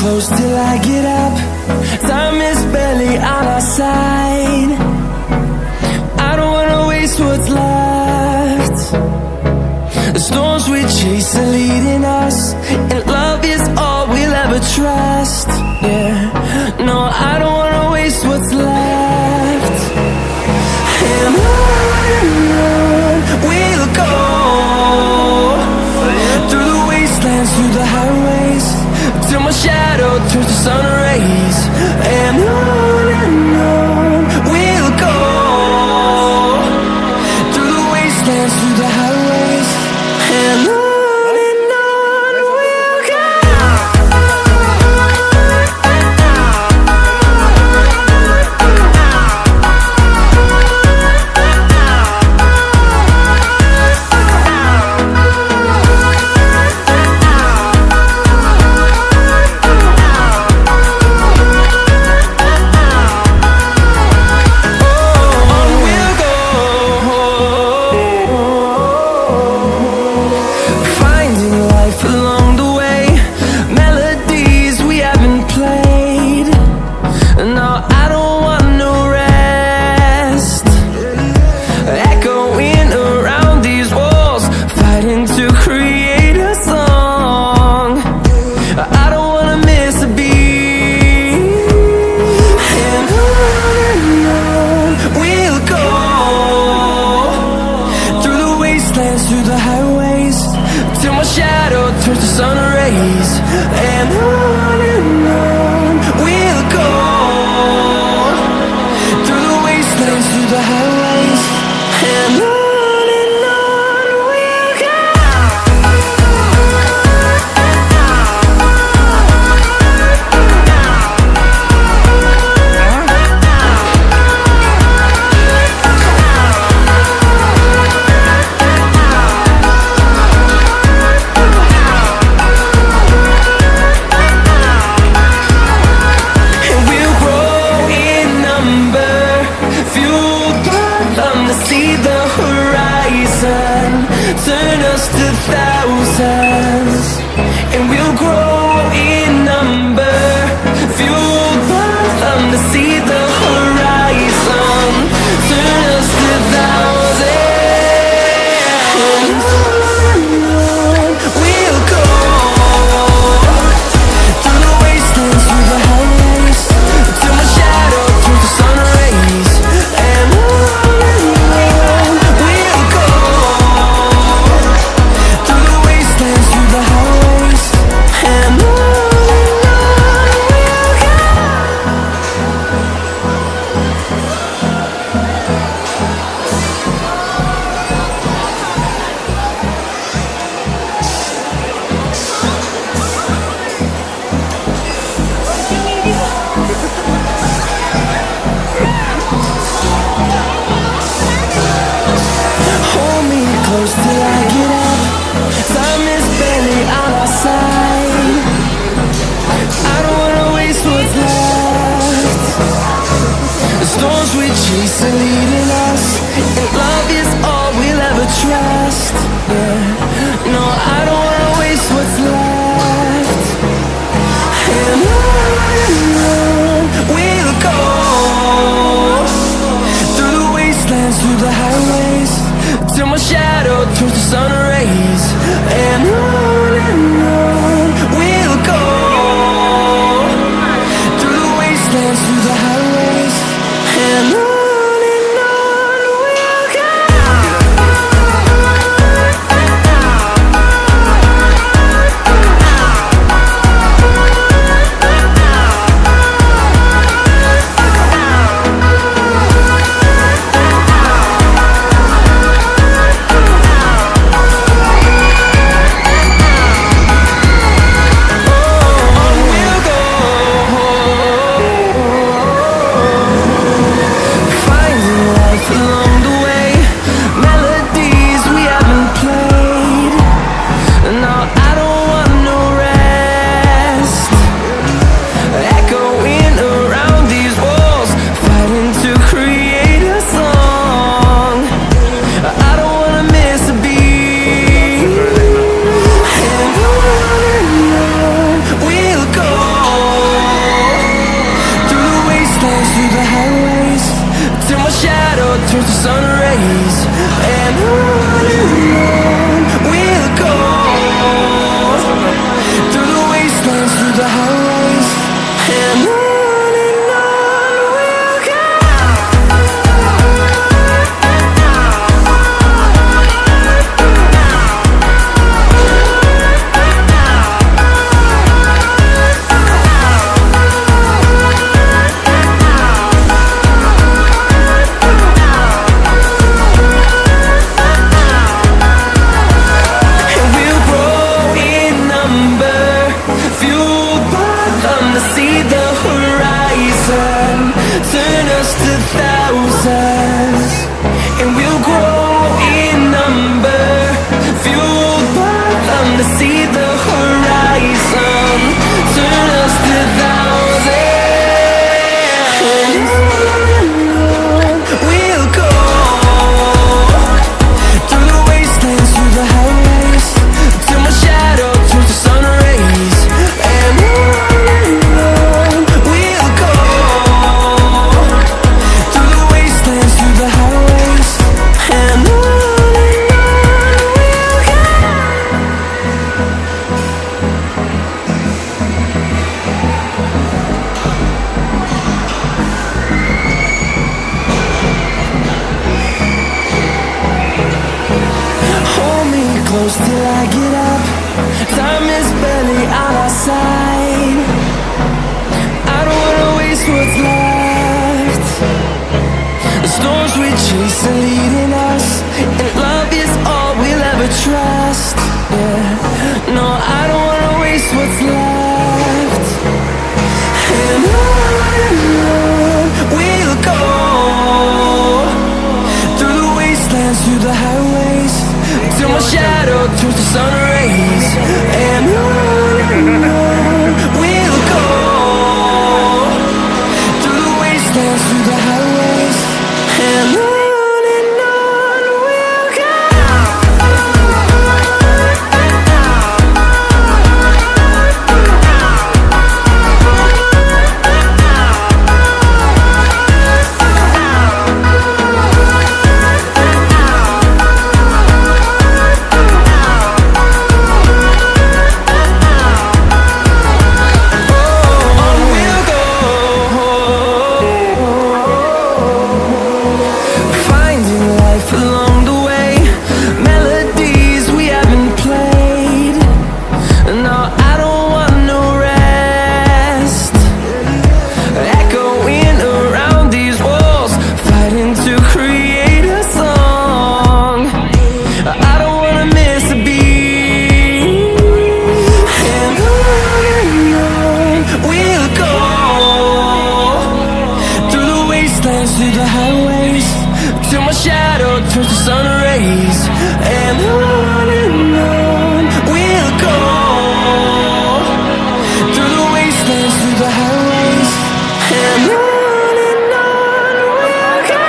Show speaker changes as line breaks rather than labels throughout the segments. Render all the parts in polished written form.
close till I get up. Time is barely on our side. I don't wanna waste what's left. The storms we chase are leading us, and love is all we'll ever trust. Yeah, no, I don't wanna waste what's left. And on we'll go, through the wastelands, through the highways, till my shadow turns to sun rays. And on we'll go, through the wastelands, through the highways, and on we'll go. Through the highways, till my shadow turns to sun rays. And on we'll go, through the wastelands, through the highways, and on we'll go. Turn us to thousands, and we'll grow in number, fueled by them to see the horizon. Turn us to thousands, we'll go, through the wastelands, through the highways, till my shadow turns to sun rays. And close till I get up. Time is barely on our side. I don't wanna waste what's left. The storms we chase are leading us, and love is all we'll ever trust. Yeah, no, I don't wanna waste what's left. And on we'll go, through the wastelands, through the highways, till my shadow turns to sun rays. And on we'll go, through the wastelands, through the highways, and on we'll go. turn us to thousands, and we'll grow in number, fueled by them to see the horizon, turn us to thousands. We'll go through the wastelands, through the highways, till my shadow turns to sun rays. And on we'll go through the wastelands, through the highways, and on we'll hold me close till I get up. Time is barely on our side. I don't wanna waste what's left. The storms we chase are leading us, and love is all we'll ever trust. Yeah, no, I don't wanna waste what's left. And on we'll go through the wastelands, through the highways, till my shadow turns to sun rays. And on we'll go through the wastelands, through the highways, and on we'll go. Finding life along the way, melodies we haven't played. No, I don't want no rest. Echoing around these walls, fighting to create a song. I don't wanna miss a beat. And on we'll go through the wastelands, through the highways, till my shadow turns to sun rays. And on we'll go through the wastelands, through the highways, and on we'll go.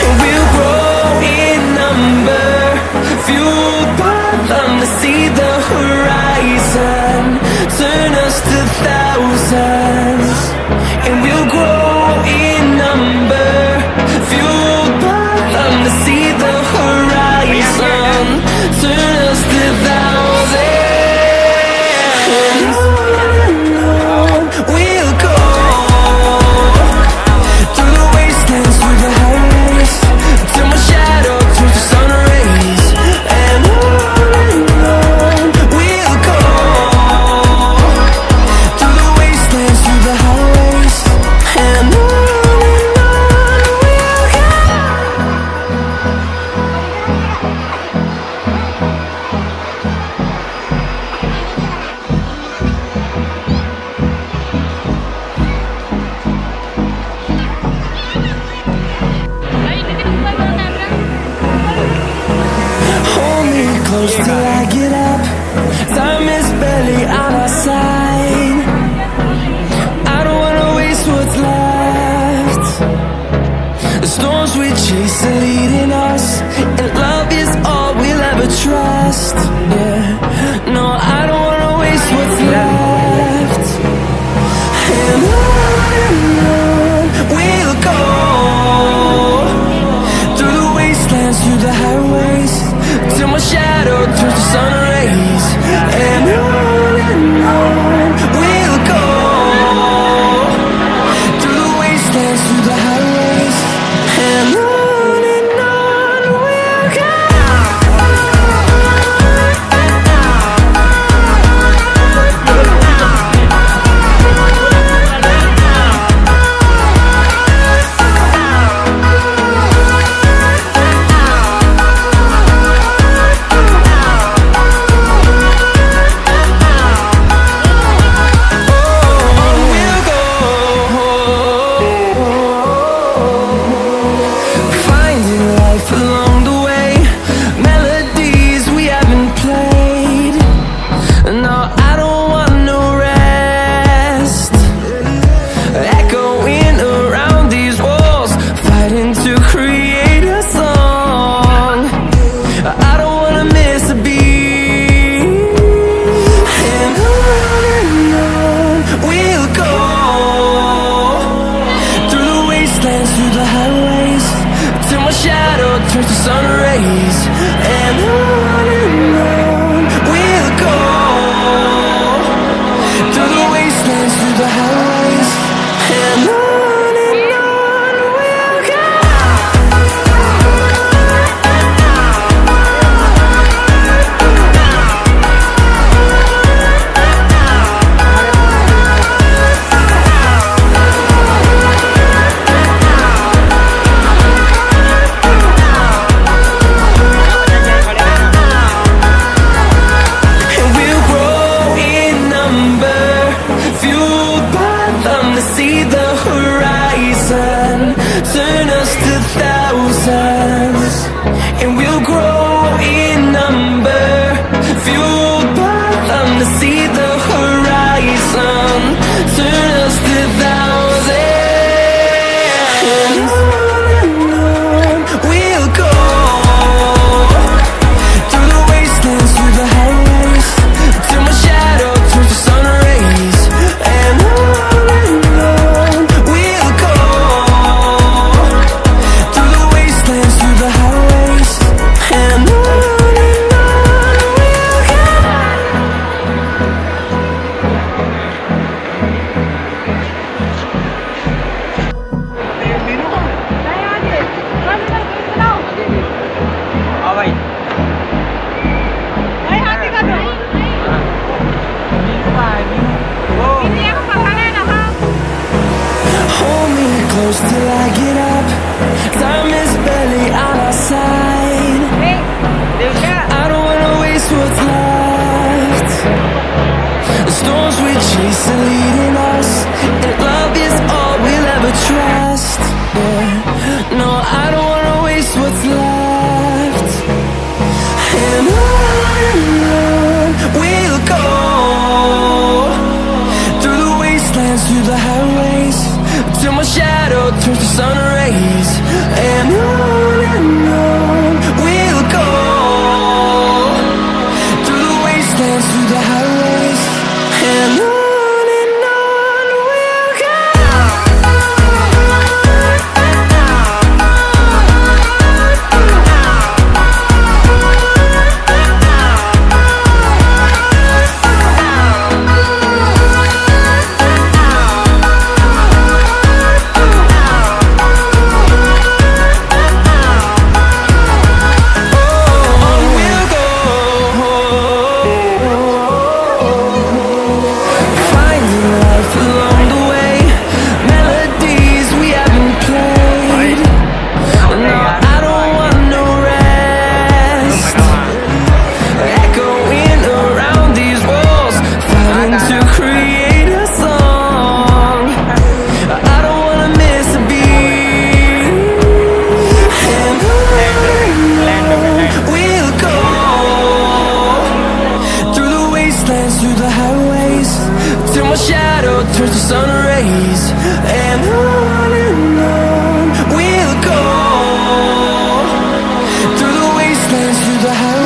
And we'll grow in number, fueled by them to see the horizon, turn us to thousands. And we'll grow in number, fueled by them to see the horizon, turn us to thousands. And on we'll go through the wastelands, through the highways, till my shadow turns to sun rays. And on we'll go through the wastelands, through the highways, and on we'll go. Hold me close till I get up. Time is barely on our side. I don't wanna waste what's left. The storms we chase are leading us, and love is all we'll ever trust. Yeah, no, I don't wanna waste what's left. And on we'll go through the wastelands, through the highways, till my shadow turns to sun rays. sun rays, and on we'll go, through the wastelands, through the highways, and on we'll go. See the horizon, turn us to thousands, and we'll grow in number, fueled by them to see the horizon, turn us to thousands, and on we'll go, through the wastelands, through the highways, till my shadow turns to sun rays, and on till I get up, time is barely on our side. I don't wanna waste what's left. The storms we chase are leading us, and love is all we'll ever trust. Yeah. No, I don't wanna waste what's left. And on we'll go, through the wastelands, through the highways, till my shadow turns to sun rays, and on we'll go, through the wastelands, through the highways, and on we'll go. Through the highways, till my shadow turns to sun rays, and on we'll go, through the wastelands, through the highways.